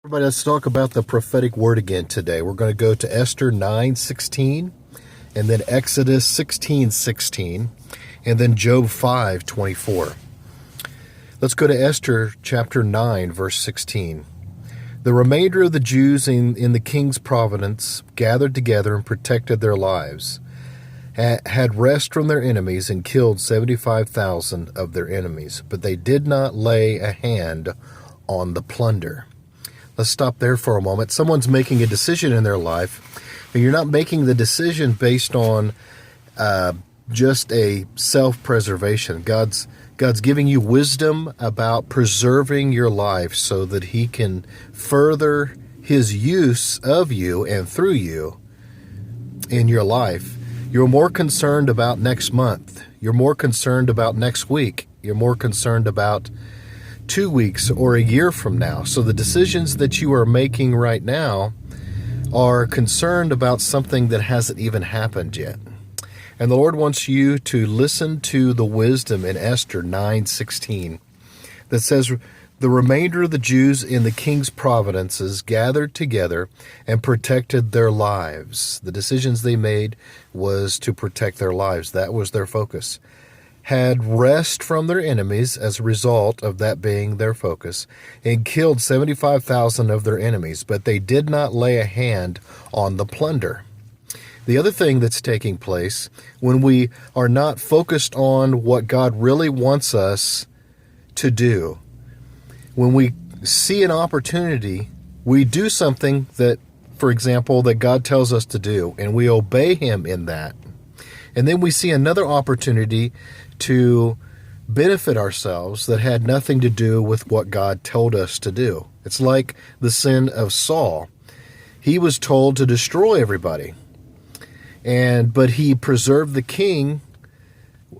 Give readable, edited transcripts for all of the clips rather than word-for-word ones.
Everybody, let's talk about the prophetic word again today. We're going to go to Esther 9:16, and then Exodus 16:16, and then Job 5:24. Let's go to Esther chapter 9, verse 16. The remainder of the Jews in the king's province gathered together and protected their lives, had rest from their enemies, and killed 75,000 of their enemies, but they did not lay a hand on the plunder. Let's stop there for a moment. Someone's making a decision in their life, and you're not making the decision based on just a self-preservation. God's giving you wisdom about preserving your life so that He can further His use of you and through you in your life. You're more concerned about next month. You're more concerned about next week. You're more concerned about 2 weeks or a year from now. So the decisions that you are making right now are concerned about something that hasn't even happened yet. And the Lord wants you to listen to the wisdom in Esther 9:16 that says, the remainder of the Jews in the king's provinces gathered together and protected their lives. The decisions they made was to protect their lives. That was their focus. Had rest from their enemies as a result of that being their focus, and killed 75,000 of their enemies, but they did not lay a hand on the plunder. The other thing that's taking place when we are not focused on what God really wants us to do, when we see an opportunity, we do something that, for example, that God tells us to do, and we obey Him in that. And then we see another opportunity to benefit ourselves that had nothing to do with what God told us to do. It's like the sin of Saul. He was told to destroy everybody, but he preserved the king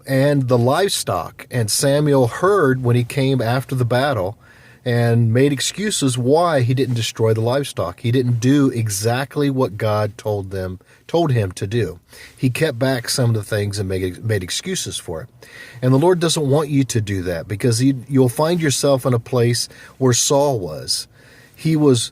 and the livestock. And Samuel heard when he came after the battle and made excuses why he didn't destroy the livestock. He didn't do exactly what God told him to do. He kept back some of the things and made excuses for it. And the Lord doesn't want you to do that, because you'll find yourself in a place where Saul was. He was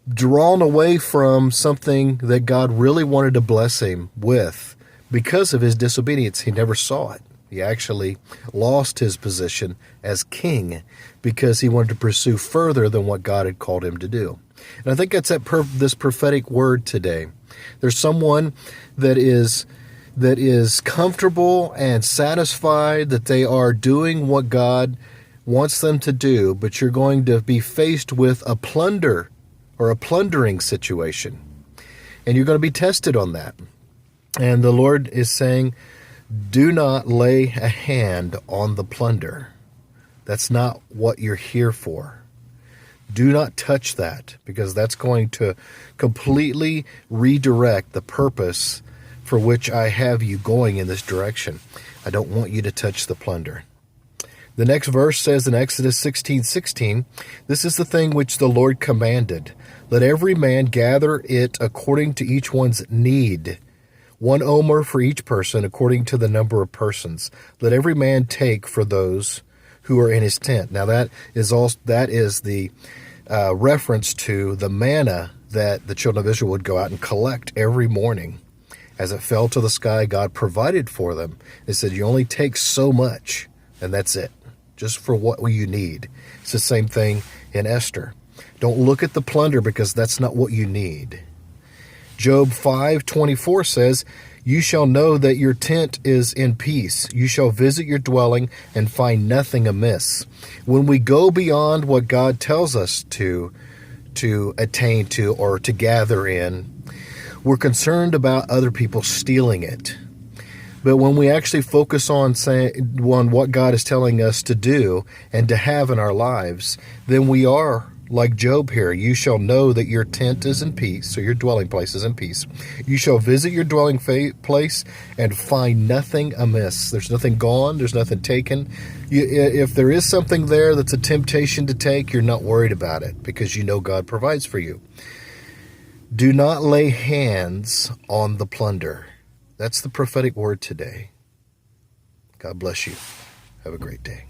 drawn away from something that God really wanted to bless him with because of his disobedience. He never saw it. He actually lost his position as king because he wanted to pursue further than what God had called him to do. And I think that's this prophetic word today. There's someone that is comfortable and satisfied that they are doing what God wants them to do, but you're going to be faced with a plunder or a plundering situation. And you're going to be tested on that. And the Lord is saying, do not lay a hand on the plunder. That's not what you're here for. Do not touch that, because that's going to completely redirect the purpose for which I have you going in this direction. I don't want you to touch the plunder. The next verse says in Exodus 16:16, this is the thing which the Lord commanded. Let every man gather it according to each one's need. 1 omer for each person, according to the number of persons. Let every man take for those who are in his tent. Now that is the reference to the manna that the children of Israel would go out and collect every morning. As it fell to the sky, God provided for them. They said, you only take so much, and that's it, just for what you need. It's the same thing in Esther. Don't look at the plunder, because that's not what you need. Job 5:24 says, you shall know that your tent is in peace. You shall visit your dwelling and find nothing amiss. When we go beyond what God tells us to attain to or to gather in, we're concerned about other people stealing it. But when we actually focus on what God is telling us to do and to have in our lives, then we are like Job here. You shall know that your tent is in peace, so your dwelling place is in peace. You shall visit your dwelling place and find nothing amiss. There's nothing gone. There's nothing taken. If there is something there that's a temptation to take, you're not worried about it, because you know God provides for you. Do not lay hands on the plunder. That's the prophetic word today. God bless you. Have a great day.